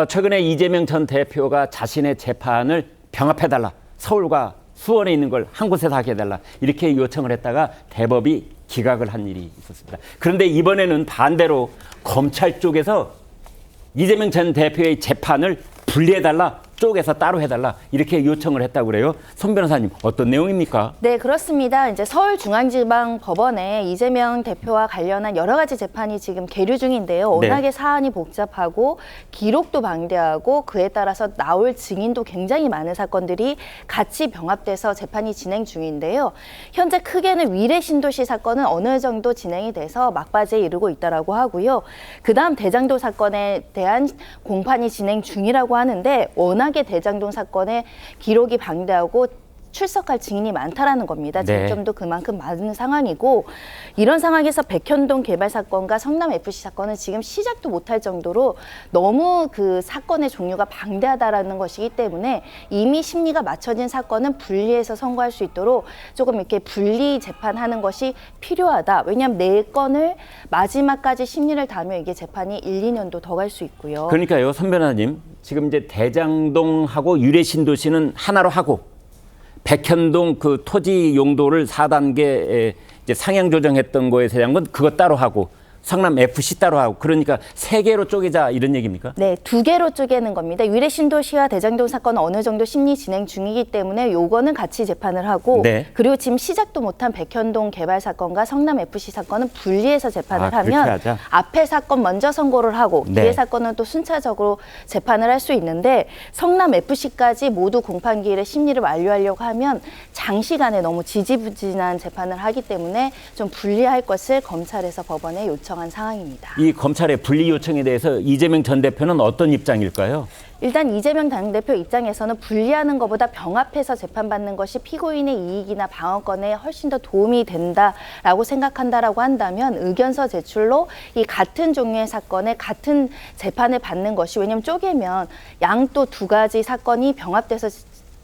최근에 이재명 전 대표가 자신의 재판을 병합해달라. 서울과 수원에 있는 걸 한 곳에서 하게 해달라. 이렇게 요청을 했다가 대법이 기각을 한 일이 있었습니다. 그런데 이번에는 반대로 검찰 쪽에서 이재명 전 대표의 재판을 분리해달라. 쪽에서 따로 해달라 이렇게 요청을 했다고 그래요. 손 변호사님 어떤 내용입니까? 네, 그렇습니다. 이제 서울중앙지방법원에 이재명 대표와 관련한 여러 가지 재판이 지금 계류 중인데요. 워낙에 네. 사안이 복잡하고 기록도 방대하고 그에 따라서 나올 증인도 굉장히 많은 사건들이 같이 병합돼서 재판이 진행 중인데요. 현재 크게는 위례 신도시 사건은 어느 정도 진행이 돼서 막바지에 이르고 있다라고 하고요. 그다음 대장도 사건에 대한 공판이 진행 중이라고 하는데 워낙에 대장동 사건의 기록이 방대하고 출석할 증인이 많다라는 겁니다. 쟁점도 그만큼 많은 상황이고 이런 상황에서 백현동 개발 사건과 성남 FC 사건은 지금 시작도 못할 정도로 너무 그 사건의 종류가 방대하다라는 것이기 때문에 이미 심리가 맞춰진 사건은 분리해서 선고할 수 있도록 조금 이렇게 분리 재판하는 것이 필요하다. 왜냐하면 네 건을 마지막까지 심리를 다하면 이게 재판이 1, 2년도 더 갈 수 있고요. 그러니까요, 선 변호사님 지금 이제 대장동하고 유례 신도시는 하나로 하고. 백현동 그 토지 용도를 4단계 이제 상향 조정했던 거에 대한 건 그것 따로 하고 성남 FC 따로 하고 그러니까 세 개로 쪼개자 이런 얘기입니까? 네, 두 개로 쪼개는 겁니다. 위례 신도시와 대장동 사건은 어느 정도 심리 진행 중이기 때문에 요거는 같이 재판을 하고 그리고 지금 시작도 못한 백현동 개발 사건과 성남 FC 사건은 분리해서 재판을 하면 앞에 사건 먼저 선고를 하고 뒤에 사건은 또 순차적으로 재판을 할 수 있는데 성남 FC까지 모두 공판기일에 심리를 완료하려고 하면 장시간에 너무 지지부진한 재판을 하기 때문에 좀 분리할 것을 검찰에서 법원에 요청한 상황입니다. 이 검찰의 분리 요청에 대해서 이재명 전 대표는 어떤 입장일까요? 일단 이재명 당대표 입장에서는 분리하는 것보다 병합해서 재판받는 것이 피고인의 이익이나 방어권에 훨씬 더 도움이 된다라고 생각한다라고 한다면 의견서 제출로 이 같은 종류의 사건에 같은 재판을 받는 것이 왜냐하면 쪼개면 양또 두 가지 사건이 병합돼서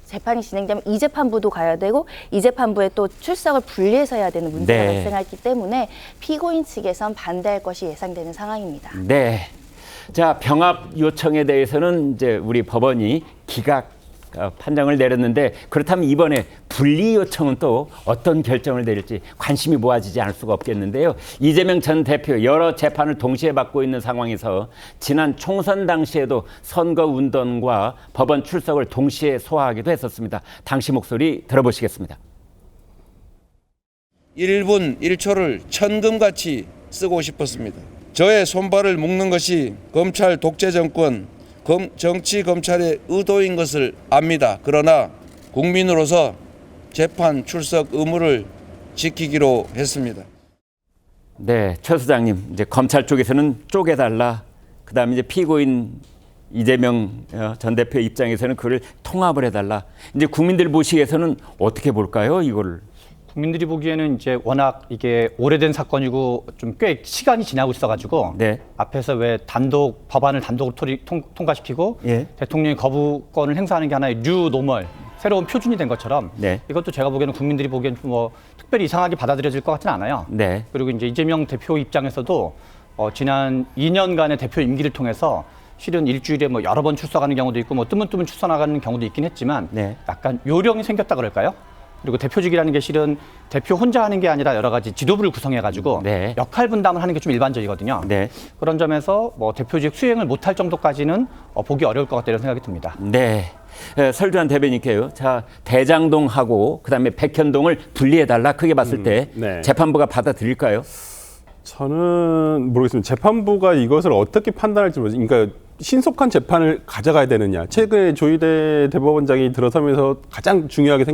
재판이 진행되면 이 재판부도 가야 되고 이 재판부에 또 출석을 분리해서 해야 되는 문제가 발생했기 때문에 피고인 측에선 반대할 것이 예상되는 상황입니다. 네. 자, 병합 요청에 대해서는 이제 우리 법원이 기각 판정을 내렸는데 그렇다면 이번에 분리 요청은 또 어떤 결정을 내릴지 관심이 모아지지 않을 수가 없겠는데요. 이재명 전 대표 여러 재판을 동시에 받고 있는 상황에서 지난 총선 당시에도 선거 운동과 법원 출석을 동시에 소화하기도 했었습니다. 당시 목소리 들어보시겠습니다. 1분 1초를 천금같이 쓰고 싶었습니다. 저의 손발을 묶는 것이 검찰 독재 정권 정치 검찰의 의도인 것을 압니다. 그러나 국민으로서 재판 출석 의무를 지키기로 했습니다. 네, 최 소장님, 이제 검찰 쪽에서는 쪼개달라. 그다음에 이제 피고인 이재명 전 대표 입장에서는 그걸 통합을 해달라. 이제 국민들 보시기에서는 어떻게 볼까요, 이거를? 국민들이 보기에는 이제 워낙 이게 오래된 사건이고 좀 꽤 시간이 지나고 있어가지고 앞에서 왜 법안을 단독으로 통과시키고 대통령이 거부권을 행사하는 게 하나의 뉴 노멀 새로운 표준이 된 것처럼 이것도 제가 보기에는 국민들이 보기에는 뭐 특별히 이상하게 받아들여질 것 같지는 않아요. 그리고 이제 이재명 대표 입장에서도 지난 2년간의 대표 임기를 통해서 실은 일주일에 뭐 여러 번 출석하는 경우도 있고 뭐 뜨문뜨문 출석하는 경우도 있긴 했지만 약간 요령이 생겼다 그럴까요? 그리고 대표직이라는 게 실은 대표 혼자 하는 게 아니라 여러 가지 지도부를 구성해가지고 역할 분담을 하는 게 좀 일반적이거든요. 그런 점에서 뭐 대표직 수행을 못할 정도까지는 보기 어려울 것 같다 이런 생각이 듭니다. 네. 설주환 대변인께요. 자, 대장동하고 그다음에 백현동을 분리해달라 크게 봤을 때 재판부가 받아들일까요? 저는 모르겠습니다. 재판부가 이것을 어떻게 판단할지 모르겠어요. 그러니까 신속한 재판을 가져가야 되느냐. 최근에 조희대 대법원장이 들어서면서 가장 중요하게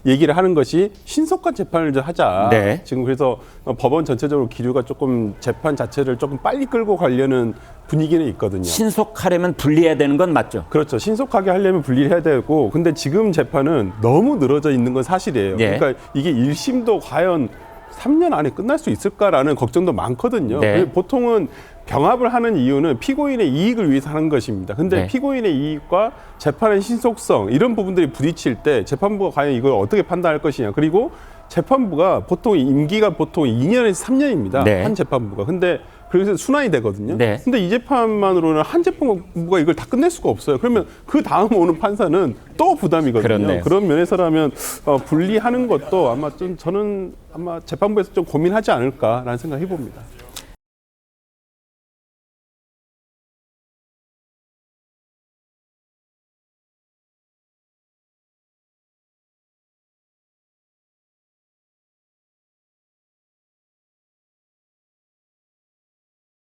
얘기를 하는 것이 신속한 재판을 하자. 지금 그래서 법원 전체적으로 기류가 조금 재판 자체를 조금 빨리 끌고 가려는 분위기는 있거든요. 신속하려면 분리해야 되는 건 맞죠? 그렇죠. 신속하게 하려면 분리를 해야 되고 근데 지금 재판은 너무 늘어져 있는 건 사실이에요. 그러니까 이게 1심도 과연 3년 안에 끝날 수 있을까라는 걱정도 많거든요. 보통은 병합을 하는 이유는 피고인의 이익을 위해서 하는 것입니다. 근데 피고인의 이익과 재판의 신속성 이런 부분들이 부딪힐 때 재판부가 과연 이걸 어떻게 판단할 것이냐. 그리고 재판부가 보통 임기가 보통 2년에서 3년입니다. 한 재판부가. 근데 그래서 순환이 되거든요. 네. 근데 이 재판만으로는 한 재판부가 이걸 다 끝낼 수가 없어요. 그러면 그 다음 오는 판사는 또 부담이거든요. 그렇네요. 그런 면에서라면 분리하는 것도 아마 좀 저는 아마 재판부에서 좀 고민하지 않을까라는 생각 해봅니다.